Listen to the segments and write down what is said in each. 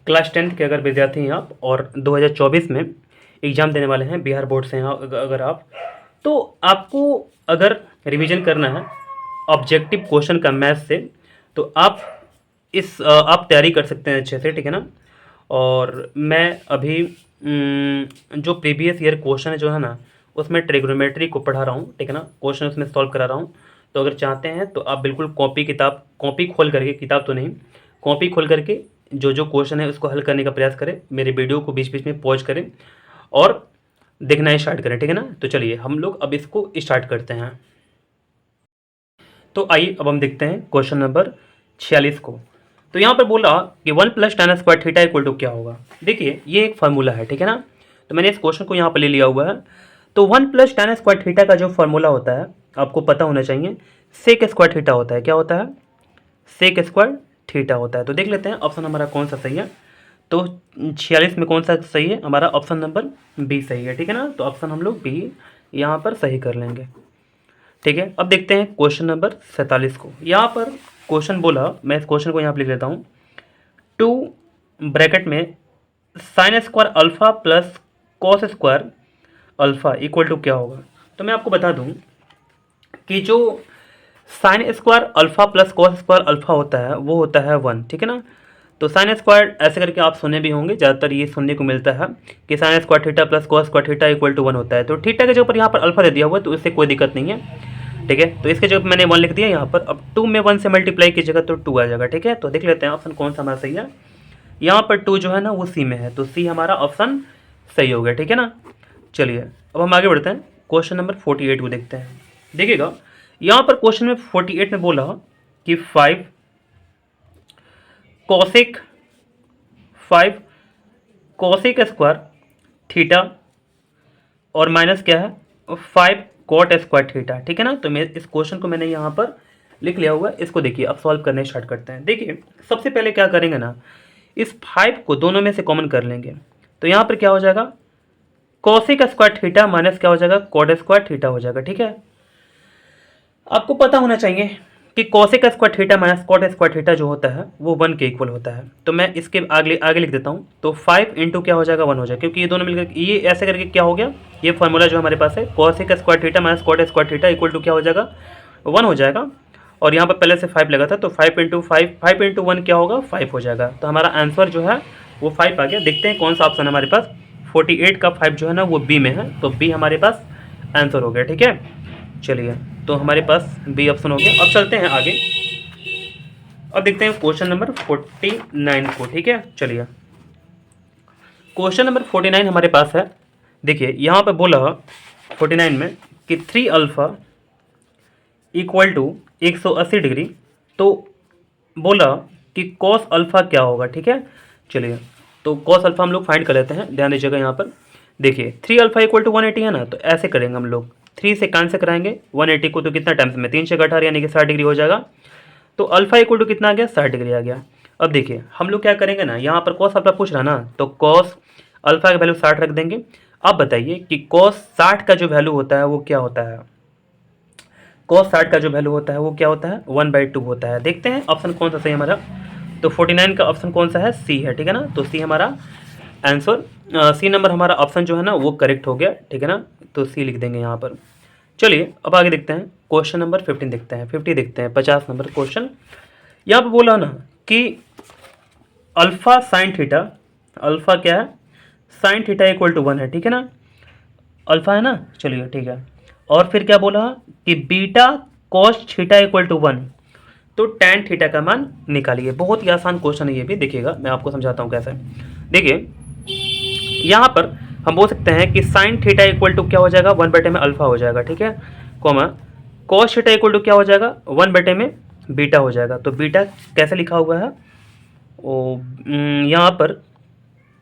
Class 10th के अगर विद्यार्थी हैं आप और 2024 में एग्ज़ाम देने वाले हैं, बिहार बोर्ड से हैं अगर आप, तो आपको अगर रिवीजन करना है ऑब्जेक्टिव क्वेश्चन का मैथ से, तो आप तैयारी कर सकते हैं अच्छे से, ठीक है ना। और मैं अभी जो प्रीवियस ईयर क्वेश्चन है जो है ना, उसमें ट्रिग्नोमेट्री को पढ़ा रहा हूँ, ठीक है ना, क्वेश्चन उसमें सॉल्व करा रहा हूँ। तो अगर चाहते हैं तो आप बिल्कुल कॉपी खोल करके, किताब तो नहीं, कॉपी खोल करके जो जो क्वेश्चन है उसको हल करने का प्रयास करें, मेरे वीडियो को बीच बीच में पॉज करें और देखना स्टार्ट करें, ठीक है ना। तो चलिए हम लोग अब इसको स्टार्ट करते हैं। तो आइए अब हम देखते हैं क्वेश्चन नंबर 46 को। तो यहाँ पर बोला कि 1 plus tan square theta equal to क्या होगा। देखिए ये एक फार्मूला है, ठीक है ना। तो मैंने इस क्वेश्चन को यहाँ पर ले लिया हुआ है। तो 1 प्लस tan स्क्वायर थीटा का जो फार्मूला होता है आपको पता होना चाहिए, सेक स्क्वायर थीटा होता है। क्या होता है? सेक स्क्वायर थीटा होता है। तो देख लेते हैं ऑप्शन हमारा कौन सा सही है। तो 46 में कौन सा सही है? हमारा ऑप्शन नंबर बी सही है, ठीक है ना। तो ऑप्शन हम लोग बी यहाँ पर सही कर लेंगे, ठीक है। अब देखते हैं क्वेश्चन नंबर 47 को। यहाँ पर क्वेश्चन बोला, मैं इस क्वेश्चन को यहाँ पर लिख लेता हूँ, 2 ब्रैकेट में sine square alpha plus cos square alpha equal to क्या होगा। तो मैं आपको बता दूँ कि जो sine square alpha plus cos square alpha होता है वो होता है 1, ठीक है ना। तो साइन स्क्वायर ऐसे करके आप सुने भी होंगे, ज़्यादातर ये सुनने को मिलता है कि sine square theta plus cos square theta equal to 1 होता है। तो थीटा के जो ऊपर यहाँ पर अल्फा दे दिया हुआ है तो इससे कोई दिक्कत नहीं है, ठीक है। तो इसके जो मैंने 1 लिख दिया यहाँ पर, अब 2 में 1 से मल्टीप्लाई कीजिएगा तो 2 आ जाएगा, ठीक है। तो देख लेते हैं ऑप्शन कौन सा हमारा सही है। यहाँ पर 2 जो है ना वो सी में है, तो सी हमारा ऑप्शन सही हो गया, ठीक है ना। चलिए अब हम आगे बढ़ते हैं, क्वेश्चन नंबर 48 को देखते हैं। देखिएगा यहाँ पर क्वेश्चन में 48 में बोला कि 5 कॉसिक स्क्वायर थीटा और माइनस क्या है 5 कॉट स्क्वायर थीटा, ठीक है ना। तो मैं इस क्वेश्चन को मैंने यहाँ पर लिख लिया हुआ है। इसको देखिए अब सॉल्व करने स्टार्ट करते हैं। देखिए सबसे पहले क्या करेंगे ना, इस 5 को दोनों में से कॉमन कर लेंगे। तो यहाँ पर क्या हो जाएगा, कॉसिक स्क्वायर थीटा माइनस क्या हो जाएगा, कॉट स्क्वायर थीटा हो जाएगा, ठीक है। आपको पता होना चाहिए कि cosec square theta minus cot square theta जो होता है वो 1 के इक्वल होता है। तो मैं इसके आगे लिख देता हूँ। तो 5 इंटू क्या हो जाएगा 1 हो जाएगा, क्योंकि ये दोनों मिलकर ये ऐसे करके क्या हो गया, ये फार्मूला जो हमारे पास है cosec square theta minus cot square theta equal to क्या हो जाएगा 1 हो जाएगा। और यहाँ पर पहले से 5 लगा था तो 5 इंटू 1 क्या होगा 5 हो जाएगा। तो हमारा आंसर जो है वो 5 आ गया। देखते हैं कौन सा ऑप्शन हमारे पास, 48 का 5 जो है ना वो बी में है, तो बी हमारे पास आंसर हो गया, ठीक है। चलिए तो हमारे पास बी ऑप्शन हो गया। अब चलते हैं आगे, अब देखते हैं क्वेश्चन नंबर 49 को, ठीक है। चलिए क्वेश्चन नंबर 49 हमारे पास है। देखिए यहाँ पर बोला 49 में कि 3 अल्फा इक्वल टू 180 डिग्री, तो बोला कि कॉस अल्फा क्या होगा, ठीक है। चलिए तो कॉस अल्फा हम लोग फाइंड कर लेते हैं, ध्यान दीजिएगा यहाँ पर। देखिए 3 अल्फा इक्वल टू 180 है ना, तो ऐसे करेंगे हम लोग, 3 से कैंसिल कराएंगे 180 को, तो कितना टाइम्स में 3 से 18 यानी कि 60 डिग्री हो जाएगा। तो अल्फा इक्वल टू कितना आ गया 60 डिग्री आ गया। अब देखिए हम लोग क्या करेंगे ना, यहाँ पर कॉस अल्फा पूछ रहा ना, तो कॉस अल्फा का वैल्यू 60 रख देंगे। अब बताइए कि कॉस 60 का जो वैल्यू होता है वो क्या होता है, कॉस 60 का जो वैल्यू होता है वो क्या होता है 1/2 होता है। देखते हैं ऑप्शन कौन सा सही हमारा। तो 49 का ऑप्शन कौन सा है, सी है, ठीक है ना। तो सी हमारा आंसर, सी नंबर हमारा ऑप्शन जो है ना वो करेक्ट हो गया, ठीक है ना। तो सी लिख देंगे यहाँ पर। चलिए अब आगे देखते हैं क्वेश्चन नंबर 15 देखते हैं, 50 देखते हैं, 50 नंबर क्वेश्चन। यहाँ पर बोला ना कि अल्फा साइन थीटा, अल्फा क्या है साइन थीटा इक्वल टू 1 है, ठीक है ना, अल्फा है ना। चलिए ठीक है, और फिर क्या बोला कि beta cos theta equal to 1, तो टैन थीटा का मान निकालिए। बहुत ही आसान क्वेश्चन है ये भी, देखिएगा मैं आपको समझाता हूँ कैसे। देखिए यहाँ पर हम बोल सकते हैं कि साइन थीटा इक्वल टू क्या हो जाएगा 1/में अल्फा हो जाएगा, ठीक है, comma cos theta equal to क्या हो जाएगा 1/में बीटा हो जाएगा। तो बीटा कैसे लिखा हुआ है, ओ यहाँ पर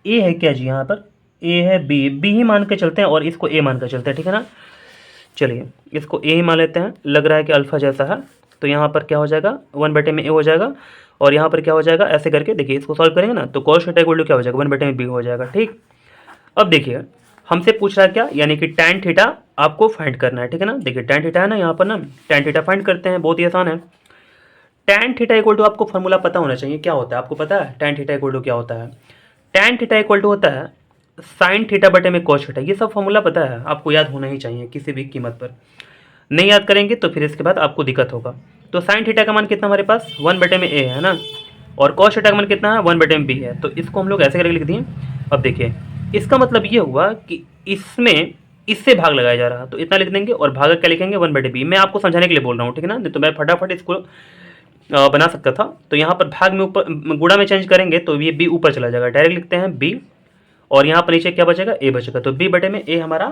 ए है क्या जी, यहाँ पर ए है, बी ही मान के चलते हैं और इसको ए मान के चलते हैं, ठीक है ना। चलिए इसको ए ही मान लेते हैं, लग रहा है कि अल्फा जैसा है। तो यहाँ पर क्या हो जाएगा 1/में ए हो जाएगा, और यहाँ पर क्या हो जाएगा ऐसे करके, देखिए इसको सॉल्व करेंगे ना तो कॉस थीटा इक्वल टू क्या हो जाएगा 1/में बी हो जाएगा, ठीक। अब देखिए हमसे पूछ रहा है क्या, यानी कि टैन थीटा आपको फाइंड करना है, ठीक है ना। देखिए टैन थीटा है ना, यहाँ पर ना टैन थीटा फाइंड करते हैं, बहुत ही आसान है। टैन थीटा इक्वल टू आपको फॉर्मूला पता होना चाहिए क्या होता है, आपको पता है टैन थीटा इक्वल टू क्या होता है। tan थीटा इक्वल टू होता है sin थीटा बटे में cos थीटा। ये सब फॉर्मूला पता है, आपको याद होना ही चाहिए किसी भी कीमत पर। नहीं याद करेंगे तो फिर इसके बाद आपको दिक्कत होगा। तो sin थीटा का मान कितना हमारे पास 1 बटे में a है ना, और cos थीटा का मान कितना है 1 बटे में b है। तो इसको हम लोग ऐसे करके लिख दिए। अब देखिए इसका मतलब ये हुआ कि इसमें इससे भाग लगाया जा रहा है, तो इतना लिख देंगे और भाग क्या लिखेंगे 1 बटे बी। मैं आपको समझाने के लिए बोल रहा हूँ, ठीक है ना, नहीं तो मैं फटाफट इसको बना सकता था। तो यहाँ पर भाग में ऊपर गुणा में चेंज करेंगे तो ये बी ऊपर चला जाएगा, डायरेक्ट लिखते हैं बी, और यहाँ पर नीचे क्या बचेगा ए बचेगा। तो बी बटे में ए हमारा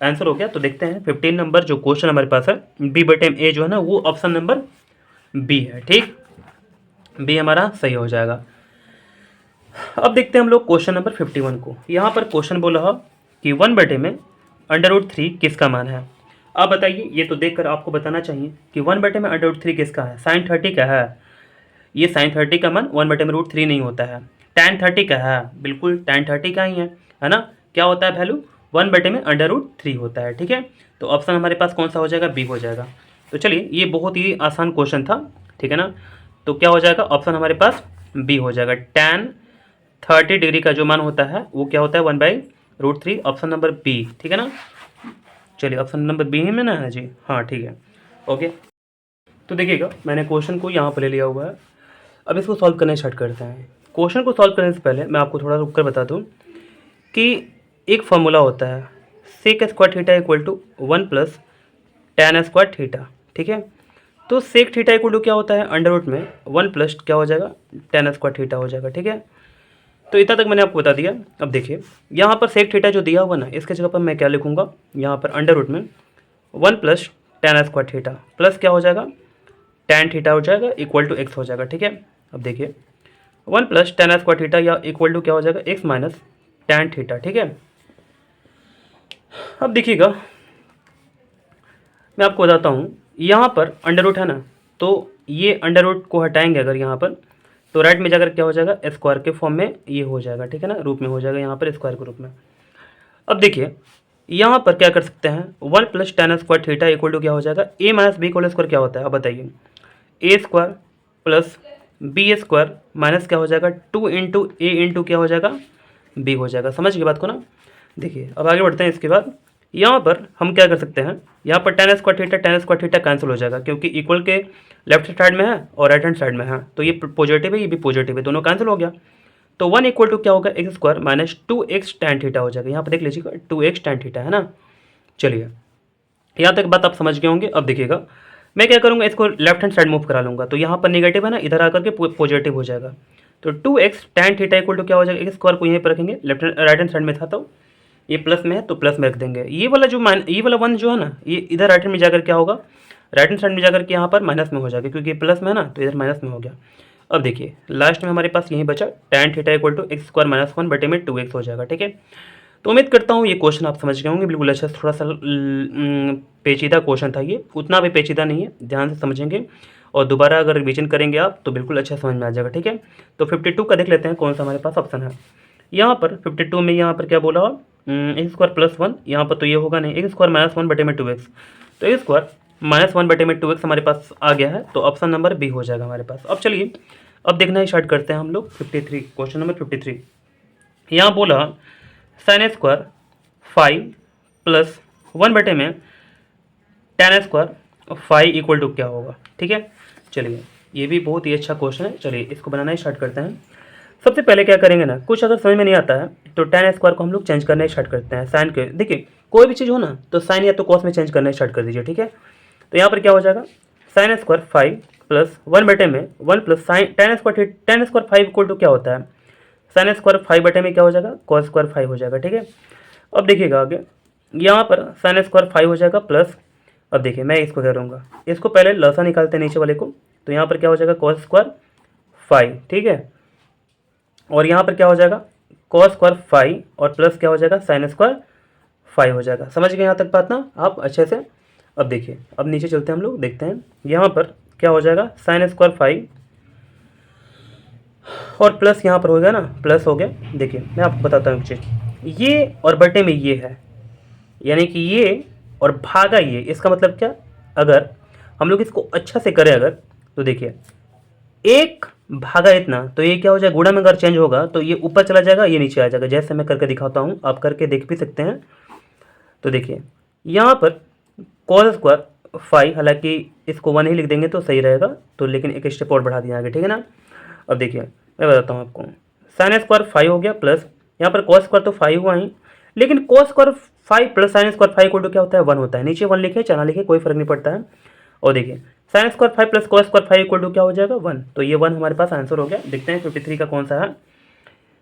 आंसर हो गया। तो देखते हैं 15 नंबर जो क्वेश्चन हमारे पास है, बी बटे में ए जो है ना वो ऑप्शन नंबर बी है। ठीक, बी हमारा सही हो जाएगा। अब देखते हैं हम लोग क्वेश्चन नंबर 51 को। यहाँ पर क्वेश्चन बोला कि 1 बटे में √3 किसका मान है। अब बताइए, ये तो देखकर आपको बताना चाहिए कि 1 बटे में √3 किसका है, sin 30 का है। ये sin 30 का मान 1 बटे में √3 नहीं होता है, tan 30 का है, बिल्कुल tan 30 का ही है ना। क्या होता है वैल्यू 1 बटे में √3 होता है। ठीक है, तो ऑप्शन हमारे पास कौन सा हो जाएगा, बी हो जाएगा। तो चलिए ये बहुत ही आसान क्वेश्चन था, ठीक है ना। तो क्या हो जाएगा, ऑप्शन हमारे पास बी हो जाएगा। tan 30 डिग्री का जो मान होता है वो क्या होता है 1/√3, ऑप्शन नंबर बी, ठीक है ना। चलिए ऑप्शन नंबर बी में ना है जी, हाँ ठीक है, ओके। तो देखिएगा मैंने क्वेश्चन को यहाँ पर ले लिया हुआ है। अब इसको सॉल्व करना स्टार्ट करते हैं। क्वेश्चन को सॉल्व करने से पहले मैं आपको थोड़ा रुक कर बता दूँ कि एक फार्मूला होता है sec square theta equal to 1 + tan square theta, ठीक है। तो सेक थीटा इक्वल टू क्या होता है, अंडर रूट में 1 + क्या हो जाएगा tan स्क्वायर थीटा हो जाएगा, ठीक है। तो इतना तक मैंने आपको बता दिया। अब देखिए यहाँ पर सेक थीटा जो दिया हुआ ना, इसके जगह पर मैं क्या लिखूँगा, यहाँ पर अंडर रूट में 1 + tan स्क्वायर थीटा प्लस क्या हो जाएगा tan थीटा हो जाएगा इक्वल टू x हो जाएगा, ठीक है। अब देखिए 1 + tan स्क्वायर थीटा या इक्वल टू क्या हो जाएगा x - tan थीटा, ठीक है। अब देखिएगा मैं आपको बताता हूँ, यहाँ पर अंडर रूट है ना, तो ये अंडर रूट को हटाएंगे अगर यहाँ पर, तो राइट में जाकर क्या हो जाएगा स्क्वायर के फॉर्म में ये हो जाएगा, ठीक है ना, रूप में हो जाएगा यहाँ पर स्क्वायर के रूप में। अब देखिए यहाँ पर क्या कर सकते हैं 1 + tan square theta equal to क्या हो जाएगा a - b होल स्क्वायर क्या होता है, अब बताइए a² + b² माइनस क्या हो जाएगा 2 × a × क्या हो जाएगा b हो जाएगा। समझ गए बात को ना। देखिए अब आगे बढ़ते हैं। इसके बाद यहाँ पर हम क्या कर सकते हैं, यहाँ पर tan स्क्वायर थीटा कैंसिल हो जाएगा क्योंकि इक्वल के लेफ्ट साइड में है और राइट हैंड साइड में है, तो ये पॉजिटिव है ये भी पॉजिटिव है, दोनों कैंसिल हो गया। तो 1 इक्वल टू क्या होगा x² - 2x tan थीटा हो जाएगा। यहाँ पर देख लीजिएगा 2x tan थीटा है ना। चलिए यहाँ तक बात आप समझ गए होंगे। अब देखिएगा मैं क्या करूँगा, इसको लेफ्ट हैंड साइड मूव करा लूँगा, तो यहाँ पर नेगेटिव है ना, इधर आकर के पॉजिटिव हो जाएगा। तो 2x tan theta equal to क्या हो जाएगा x² को यहीं पर रखेंगे, राइट हैंड साइड में था तो ये प्लस में है तो प्लस में रख देंगे। ये वाला जो ये वाला 1 जो है ना, ये इधर राइट हैंड में जाकर क्या होगा, राइट हैंड साइड में जाकर के यहाँ पर माइनस में हो जाएगा क्योंकि प्लस में है ना, तो इधर माइनस में हो गया। अब देखिए लास्ट में हमारे पास यही बचा tan theta equal to x² - 1 बटे में 2x हो जाएगा, ठीक है। तो उम्मीद करता हूँ ये क्वेश्चन आप समझ गए होंगे बिल्कुल अच्छा। थोड़ा सा पेचीदा क्वेश्चन था ये, उतना भी पेचीदा नहीं है, ध्यान से समझेंगे और दोबारा अगर रिविजन करेंगे आप तो बिल्कुल अच्छा समझ में आ जाएगा, ठीक है। तो 52 का देख लेते हैं कौन सा हमारे पास ऑप्शन है। यहाँ पर 52 में यहाँ पर क्या बोला x² + 1, यहाँ पर तो ये होगा नहीं, x² - 1 बटे में 2x, तो x² - 1 बटे में 2x हमारे पास आ गया है, तो ऑप्शन नंबर बी हो जाएगा हमारे पास। अब चलिए अब देखना स्टार्ट करते हैं हम लोग 53, क्वेश्चन नंबर 53। यहाँ बोला sin² 5 + 1 बटे में tan² 5 इक्वल टू क्या होगा, ठीक है। चलिए ये भी बहुत ही अच्छा क्वेश्चन है, चलिए इसको बनाना स्टार्ट करते हैं। सबसे पहले क्या करेंगे ना, कुछ अगर समझ में नहीं आता है तो tan² को हम लोग चेंज करना स्टार्ट करते हैं साइन के। देखिए कोई भी चीज़ हो ना तो साइन या तो कॉस में चेंज करना स्टार्ट कर दीजिए, ठीक है। तो यहाँ पर क्या हो जाएगा sin² 5 + 1 बटे में 1 + sin tan² 5 इक्वल टू क्या होता है sin² 5 बटे में क्या हो जाएगा cos² 5 हो जाएगा, ठीक है। अब देखिएगा आगे यहाँ पर sin² 5 हो जाएगा प्लस, अब देखिए मैं इसको क्या करूँगा, इसको पहले लसा निकालते हैं नीचे वाले को, तो यहाँ पर क्या हो जाएगा cos² 5, ठीक है। और यहाँ पर क्या हो जाएगा cos² 5 और प्लस क्या हो जाएगा sin² 5 हो जाएगा। समझ गए यहाँ तक बात ना आप अच्छे से। अब देखिए अब नीचे चलते हैं हम लोग, देखते हैं यहाँ पर क्या हो जाएगा sin² 5 और प्लस यहाँ पर हो गया ना, प्लस हो गया। देखिए मैं आपको बताता हूँ एक चीज़, ये और बटे में ये है, यानी कि ये और भागा ये, इसका मतलब क्या, अगर हम लोग इसको अच्छा से करें अगर, तो देखिए 1 भागा इतना, तो ये क्या हो जाएगा, गुणा में अगर चेंज होगा तो ये ऊपर चला जाएगा, ये नीचे आ जाएगा। जैसे मैं करके दिखाता हूँ, आप करके देख भी सकते हैं। तो देखिए यहाँ पर कॉस स्क्वायर 5, हालांकि इसको 1 ही लिख देंगे तो सही रहेगा, तो लेकिन एक स्टेप और बढ़ा दिया आगे, ठीक है ना। अब देखिए मैं बताता हूँ आपको, साइन स्क्वायर 5 हो गया प्लस यहाँ पर कॉस स्क्वायर तो 5 हुआ ही, लेकिन cos square 5 plus sine square 5 equal to क्या होता है, 1 होता है। नीचे 1 लिखे चाहे ना लिखे कोई फर्क नहीं पड़ता है। और देखिए sine square 5 plus cos square 5 equal to क्या हो जाएगा, 1। तो ये 1 हमारे पास आंसर हो गया। देखते हैं 53 का कौन सा है।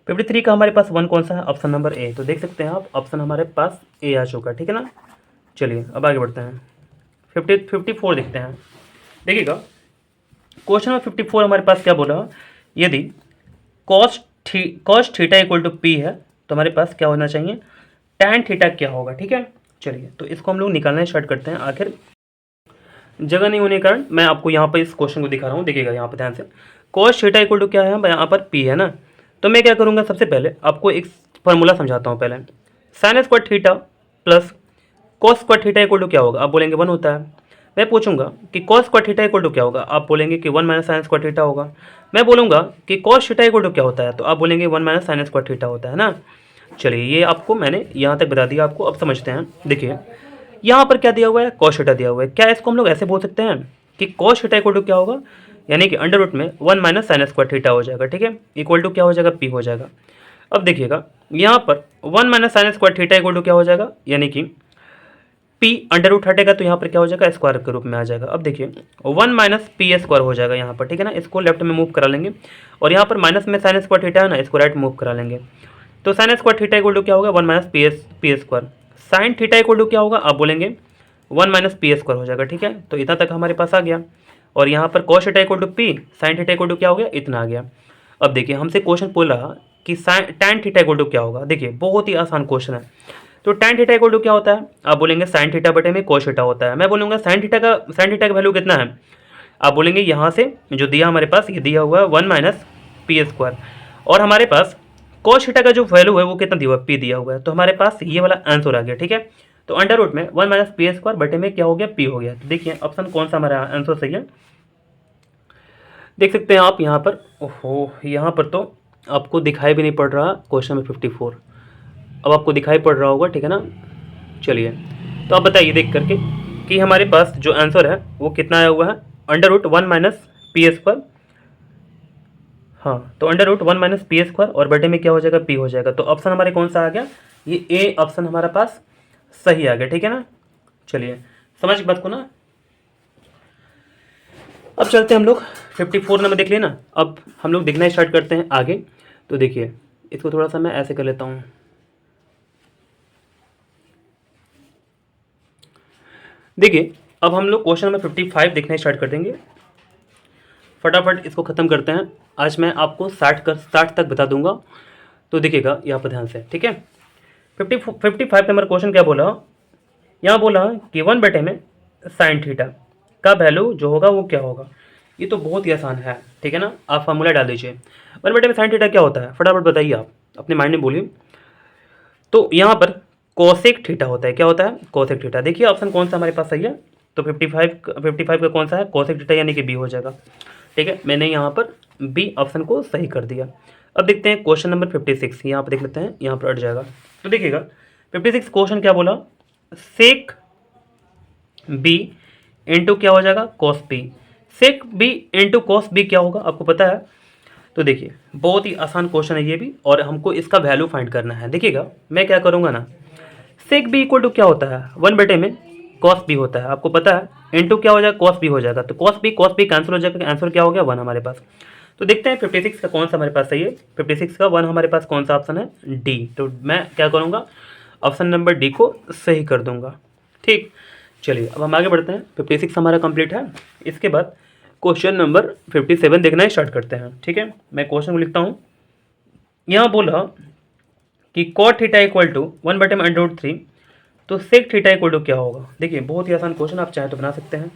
53 का हमारे पास 1 कौन सा है, ऑप्शन नंबर ए। तो देख सकते हैं आप, ऑप्शन हमारे पास ए आ चुका है, ठीक है ना। चलिए अब आगे बढ़ते हैं, 54 देखते हैं। देखिएगा क्वेश्चन नंबर 54 हमारे पास क्या बोला, यदि cos theta equal to P है तो हमारे पास क्या होना चाहिए, टैन थीटा क्या होगा, ठीक है। चलिए तो इसको हम लोग निकालना स्टार्ट करते हैं। आखिर जगह नहीं होने के कारण मैं आपको यहाँ पर इस क्वेश्चन को दिखा रहा हूँ। देखिएगा यहाँ पर ध्यान से, कॉस थीटा इक्वल टू क्या है, यहाँ पर पी है ना। तो मैं क्या करूँगा, सबसे पहले आपको एक फॉर्मूला समझाता हूँ। पहले sine square theta plus cos square theta equal to क्या होगा, आप बोलेंगे 1 होता है। मैं पूछूंगा कि cos square theta equal to क्या होगा, आप बोलेंगे कि 1 माइनस साइन स्क्वायर थीटा होगा। मैं बोलूंगा कि कॉस थीटा इक्वल टू क्या होता है, तो आप बोलेंगे 1 माइनस साइन स्क्वायर थीटा होता है ना। चलिए ये आपको मैंने यहाँ तक बता दिया आपको। अब समझते हैं, देखिए यहाँ पर क्या दिया हुआ है, कॉस थीटा दिया हुआ है। क्या इसको हम लोग ऐसे बोल सकते हैं कि कॉस थीटा इक्वल टू क्या होगा, यानी कि अंडर रूट में 1 माइनस साइन स्क्वायर थीटा हो जाएगा, ठीक है। इक्वल टू क्या हो जाएगा, पी हो जाएगा। अब देखिएगा यहाँ पर 1 minus sine square theta equal to क्या हो जाएगा, यानी कि पी अंडर रूट हटेगा तो यहाँ पर क्या हो जाएगा, स्क्वायर के रूप में आ जाएगा। अब देखिए 1 माइनस पी स्क्वायर हो जाएगा यहाँ पर, ठीक है ना। इसको लेफ्ट में मूव करा लेंगे और यहाँ पर माइनस में साइन स्क्वायर थीटा है ना, इसको राइट मूव करा लेंगे। तो sine square theta equal to क्या होगा, 1 minus P square. Sine theta equal to क्या होगा, आप बोलेंगे 1 माइनस पी स्क्वायर हो जाएगा, ठीक है। तो इतना तक हमारे पास आ गया। और यहाँ पर cos theta equal to P, sine theta equal to क्या हो गया, इतना आ गया। अब देखिए हमसे क्वेश्चन बोल रहा कि टैन थीटा इक्वल टू क्या होगा। देखिए बहुत ही आसान क्वेश्चन है। तो टैन थीटा इक्वल टू क्या होता है, आप बोलेंगे साइन थीटा बटे में कोस थीटा होता है। मैं बोलूँगा साइन थीटा का वैल्यू कितना है, आप बोलेंगे यहाँ से जो दिया हमारे पास, ये दिया हुआ है 1 माइनस पी स्क्वायर, और हमारे पास कोस थीटा का जो वैल्यू है वो कितना दिया हुआ है, पी दिया हुआ है। तो हमारे पास ये वाला आंसर आ गया, ठीक है। तो अंडर रूट में 1 माइनस पी स्क्वायर बटे में क्या हो गया, पी हो गया। तो देखिए ऑप्शन कौन सा हमारा आंसर सही है, देख सकते हैं आप यहाँ पर। ओहो यहाँ पर तो आपको दिखाई भी नहीं पड़ रहा क्वेश्चन में 54, अब आपको दिखाई पड़ रहा होगा, ठीक है ना। चलिए तो आप बताइए देख करके कि हमारे पास जो आंसर है वो कितना आया हुआ है, under root 1 minus P square. हाँ तो under root 1 minus P square और बटे में क्या हो जाएगा, पी हो जाएगा। तो ऑप्शन हमारे कौन सा आ गया, ये ए ऑप्शन हमारा पास सही आ गया, ठीक है ना। चलिए समझ बात को ना। अब चलते हैं हम लोग 54 नंबर देख लिए ना, अब हम लोग देखना स्टार्ट करते हैं आगे। तो देखिए इसको थोड़ा सा मैं ऐसे कर लेता हूँ। देखिए अब हम लोग क्वेश्चन नंबर 55 देखना स्टार्ट कर देंगे। फटाफट इसको ख़त्म करते हैं। आज मैं आपको 60 तक बता दूंगा, तो देखिएगा यहाँ पर ध्यान से, ठीक है। 55 नंबर क्वेश्चन क्या बोला, यहाँ बोला कि 1 बटे में साइन थीटा का वैल्यू जो होगा वो क्या होगा। ये तो बहुत ही आसान है, ठीक है ना। आप फार्मूला डाल दीजिए, 1 बटे में साइन थीटा क्या होता है, फटाफट बताइए आप अपने माइंड में बोलिए। तो यहाँ पर कोसेक थीटा होता है, क्या होता है, कोसेक थीटा। देखिए ऑप्शन कौन सा हमारे पास सही है, तो 55 का कौन सा है, कोसेक थीटा, यानी कि बी हो जाएगा, ठीक है। मैंने यहाँ पर बी ऑप्शन को सही कर दिया। अब देखते हैं क्वेश्चन नंबर 56, यहाँ पर देख लेते हैं, यहाँ पर अट जाएगा। तो देखिएगा 56 क्वेश्चन क्या बोला, सेक बी इंटू क्या हो जाएगा, कॉस बी। सेक बी इंटू कॉस बी क्या होगा, आपको पता है। तो देखिए बहुत ही आसान क्वेश्चन है ये भी, और हमको इसका वैल्यू फाइंड करना है। देखिएगा मैं क्या करूँगा ना, सेक बी इक्वल टू क्या होता है, 1 बटे में कॉस बी होता है, आपको पता है। इंटू क्या हो जाएगा, कॉस बी हो जाएगा। तो कॉस बी कैंसिल हो जाएगा, आंसर क्या हो गया, 1 हमारे पास। तो देखते हैं 56 का कौन सा हमारे पास सही है। 56 का 1 हमारे पास कौन सा ऑप्शन है, डी। तो मैं क्या करूँगा, ऑप्शन नंबर डी को सही कर दूंगा, ठीक। चलिए अब हम आगे बढ़ते हैं। 56 हमारा कंप्लीट है। इसके बाद क्वेश्चन नंबर 57 देखना स्टार्ट करते हैं, ठीक है। मैं क्वेश्चन को लिखता हूँ। यहाँ बोला कि कॉट थीटा इक्वल टू 1 बटे में अंडर रूट 3, तो सेक थीटा इक्वल टू क्या होगा। देखिए बहुत ही आसान क्वेश्चन, आप चाहे तो बना सकते हैं।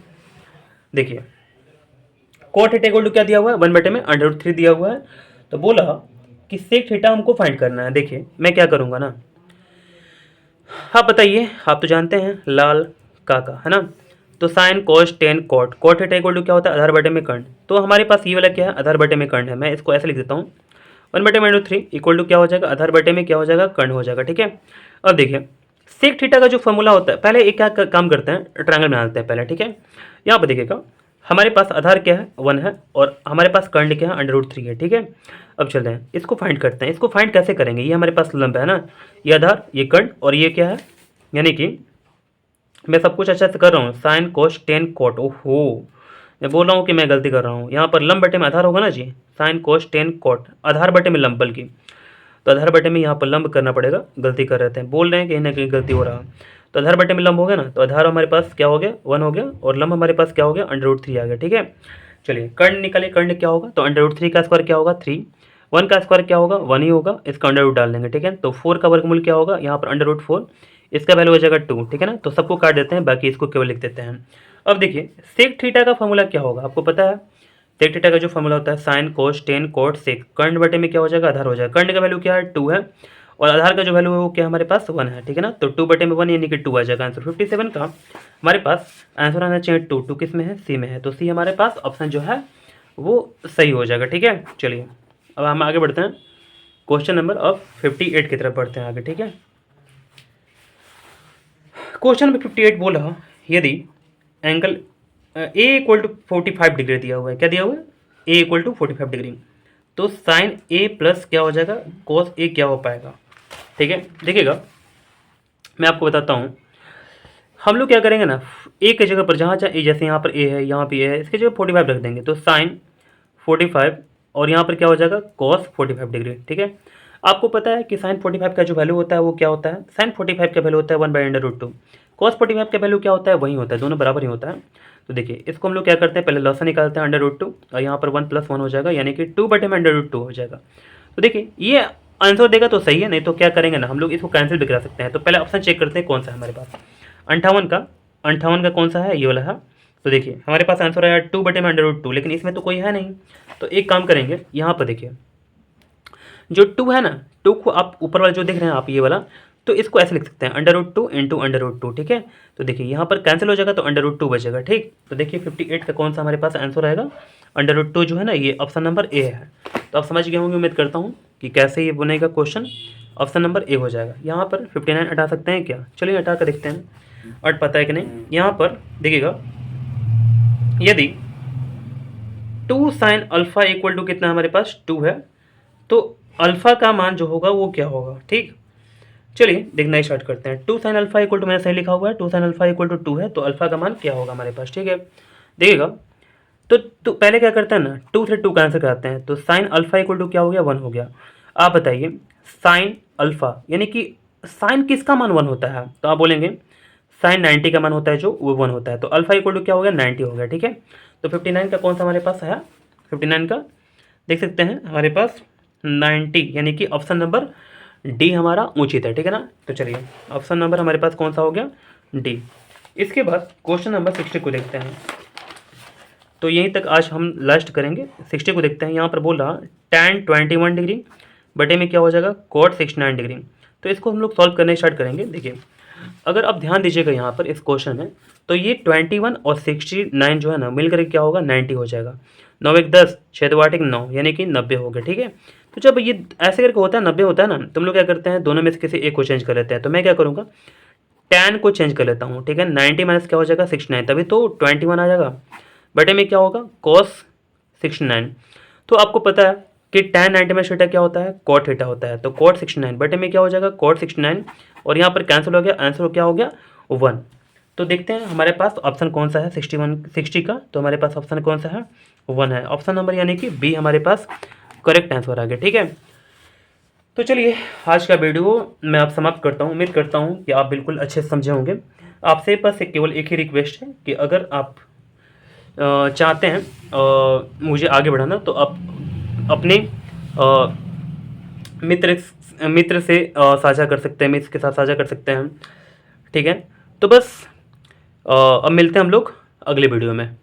देखिए कॉट थीटा इक्वल टू क्या दिया हुआ है, 1 बटे में अंडर रूट 3 दिया हुआ है। तो बोला कि सेक थीटा हमको फाइंड करना है। देखिए मैं क्या करूँगा ना, आप बताइए, आप तो जानते हैं लाल काका है ना, तो sine cos tan cot, cot theta equal to क्या होता है, आधार बटे में कर्ण। तो हमारे पास ये वाला क्या है, आधार बटे में कर्ण है। मैं इसको ऐसे लिख देता हूँ, 1/√3 इक्वल टू क्या हो जाएगा, आधार बटे में क्या हो जाएगा, कर्ण हो जाएगा। ठीक है, अब देखिए सेक थीटा का जो फॉर्मूला होता है, पहले एक क्या काम करते हैं, ट्रायंगल बना लेते हैं पहले। ठीक है, यहाँ पर देखिएगा हमारे पास आधार क्या है, 1 है, और हमारे पास कर्ण क्या है, √3 है। ठीक है, अब चलते हैं इसको फाइंड करते हैं। इसको फाइंड कैसे करेंगे, ये हमारे पास लंब है ना, ये आधार, ये कर्ण, और ये क्या है, यानी कि मैं सब कुछ अच्छा से कर रहा हूँ, साइन कोस टेन कॉट। ओहो, मैं बोल रहा हूँ कि मैं गलती कर रहा हूँ। यहाँ पर लंब बटे में आधार होगा ना जी, साइन कोस टेन कॉट, आधार बटे में लंब, बल्कि तो आधार बटे में यहाँ पर लंब करना पड़ेगा, गलती कर रहे थे, बोल रहे हैं कहीं ना कहीं गलती हो रहा है। तो आधार बटे में लंब हो गया ना, तो आधार हमारे पास क्या हो गया, 1 हो गया, और लंब हमारे पास क्या हो गया, √3 आ गया। ठीक है, चलिए कर्ण निकाले, कर्ण क्या होगा, तो √3 का स्क्वायर क्या होगा, 3, 1 का स्क्वायर क्या होगा, 1 ही होगा, इसका अंडर डाल देंगे। ठीक है, तो 4 का वर्गमूल क्या होगा, यहाँ पर √4, इसका वैल्यू हो जाएगा 2। ठीक है ना, तो सबको काट देते हैं, बाकी इसको केवल लिख देते हैं। अब देखिए सेक थीटा का फॉर्मूला क्या होगा, आपको पता है, सेक थीटा का जो फॉर्मूला होता है sine cos tan cot sec, कर्ण बटे में क्या हो जाएगा, आधार हो जाएगा। कर्ण का वैल्यू क्या है, 2 है, और आधार का जो वैल्यू है वो क्या हमारे पास 1 है। ठीक है ना, तो 2 बटे में 1 यानी कि 2 आ जाएगा आंसर। 57 का हमारे पास आंसर आना चाहिए 2। 2 किस में है, सी में है, तो सी हमारे पास ऑप्शन जो है वो सही हो जाएगा। ठीक है, चलिए अब हम आगे बढ़ते हैं, क्वेश्चन नंबर अब 58 की तरफ बढ़ते हैं आगे। ठीक है, क्वेश्चन नंबर 58 बोल रहा, यदि angle A equal to 45 degree दिया हुआ है, क्या दिया हुआ है, ए इक्वल टू 45 डिग्री, तो साइन ए प्लस क्या हो जाएगा, कोस ए क्या हो पाएगा। ठीक है, देखिएगा मैं आपको बताता हूँ, हम लोग क्या करेंगे ना, ए की जगह पर जहाँ चाहे, जैसे यहाँ पर ए है, यहाँ पे ए है, इसकी जगह 45 रख देंगे, तो साइन 45, और यहाँ पर क्या हो जाएगा, कॉस 45 डिग्री। ठीक है, आपको पता है कि साइन 45 का जो वैल्यू होता है वो क्या होता है, साइन 45 का वैल्यू होता है 1/√2, कॉस 45 का वैल्यू क्या होता है, वही होता है, दोनों बराबर ही होता है। तो देखिए इसको हम लोग क्या करते हैं, पहले लॉसा निकालते हैं, √2, और यहाँ पर 1 + 1 हो जाएगा, यानी कि 2 बटे में √2 हो जाएगा। तो देखिए ये आंसर देगा तो सही है, नहीं तो क्या करेंगे ना, हम लोग इसको कैंसिल भी करा सकते हैं। तो पहले ऑप्शन चेक करते हैं कौन सा है हमारे पास, 58 का कौन सा है, ये वाला है। तो देखिए हमारे पास आंसर आया 2 बटे में √2, लेकिन इसमें तो कोई है नहीं, तो एक काम करेंगे, यहाँ पर देखिए जो 2 है ना, 2 को आप ऊपर वाला जो देख रहे हैं आप, ये वाला, तो इसको ऐसे लिख सकते हैं, √2 इंटू √2। ठीक है, तो देखिए यहाँ पर कैंसिल हो जाएगा, तो √2 बचेगा। ठीक, तो देखिए 58 का कौन सा हमारे पास आंसर आएगा, √2 जो है ना, ये ऑप्शन नंबर ए है। तो आप समझ गए होंगे, उम्मीद करता हूँ कि कैसे ये बनेगा क्वेश्चन, ऑप्शन नंबर ए हो जाएगा। यहाँ पर 59 हटा सकते हैं क्या, चलिए हटा कर देखते हैं, और पता है कि नहीं। यहाँ पर देखिएगा यदि 2 साइन अल्फा इक्वल टू कितना हमारे पास 2 है, तो अल्फा का मान जो होगा वो क्या होगा। ठीक, चलिए देखना स्टार्ट करते हैं। 2 साइन अल्फा इक्वल टू, मैंने सही लिखा हुआ है, 2 साइन अल्फा इक्वल टू 2 है, तो अल्फा का मान क्या होगा हमारे पास। ठीक है, देखिएगा तो पहले क्या करते हैं ना, 2 से 2 कैंसिल कराते हैं, तो साइन अल्फा इक्वल टू क्या हो गया, 1 हो गया। आप बताइए साइन अल्फा यानी कि साइन किसका मान 1 होता है, तो आप बोलेंगे साइन 90 का मान होता है जो वो 1 होता है, तो अल्फा इक्वल टू क्या हो गया, 90 हो गया। ठीक है, तो 59 का कौन सा हमारे पास है, 59 का देख सकते हैं हमारे पास 90, यानी कि ऑप्शन नंबर डी हमारा उचित है। ठीक है ना, तो चलिए ऑप्शन नंबर हमारे पास कौन सा हो गया, डी। इसके बाद क्वेश्चन नंबर 60 को देखते हैं, तो यहीं तक आज हम लास्ट करेंगे। 60 को देखते हैं, यहाँ पर बोल रहा tan 21 डिग्री बटे में क्या हो जाएगा, cot 69 डिग्री। तो इसको हम लोग सॉल्व करने स्टार्ट करेंगे। देखिए अगर आप ध्यान दीजिएगा यहाँ पर इस क्वेश्चन में, तो ये 21 और 69 जो है ना मिलकर क्या होगा, 90 हो जाएगा। 9 1 10, 6 2 8 1 9, यानी कि 90 हो गया। ठीक है, तो जब ये ऐसे करके होता है 90 होता है ना, तो हम लोग क्या करते हैं, दोनों में से किसी एक को चेंज कर लेते हैं। तो मैं क्या करूँगा, tan को चेंज कर लेता हूँ। ठीक है, 90 माइनस क्या हो जाएगा, 69, तभी तो 21 आ जाएगा, बटे में क्या होगा, cos 69। तो आपको पता है कि tan 90 माइनस थीटा क्या होता है, cot थीटा होता है, तो cot 69 बटे में क्या हो जाएगा, cot 69, और यहाँ पर कैंसिल हो गया, आंसर क्या हो गया 1। तो देखते हैं हमारे पास ऑप्शन कौन सा है 60 का, तो हमारे पास ऑप्शन कौन सा है, 1 है। ऑप्शन नंबर यानी कि बी हमारे पास करेक्ट आंसर आ गया। ठीक है, तो चलिए आज का वीडियो मैं आप समाप्त करता हूँ। उम्मीद करता हूँ कि आप बिल्कुल अच्छे से समझे होंगे। आपसे बस केवल एक ही रिक्वेस्ट है कि अगर आप चाहते हैं मुझे आगे बढ़ाना, तो आप अपने मित्र से साझा कर सकते हैं, मित्र के साथ साझा कर सकते हैं। ठीक है, तो बस अब मिलते हैं हम लोग अगले वीडियो में।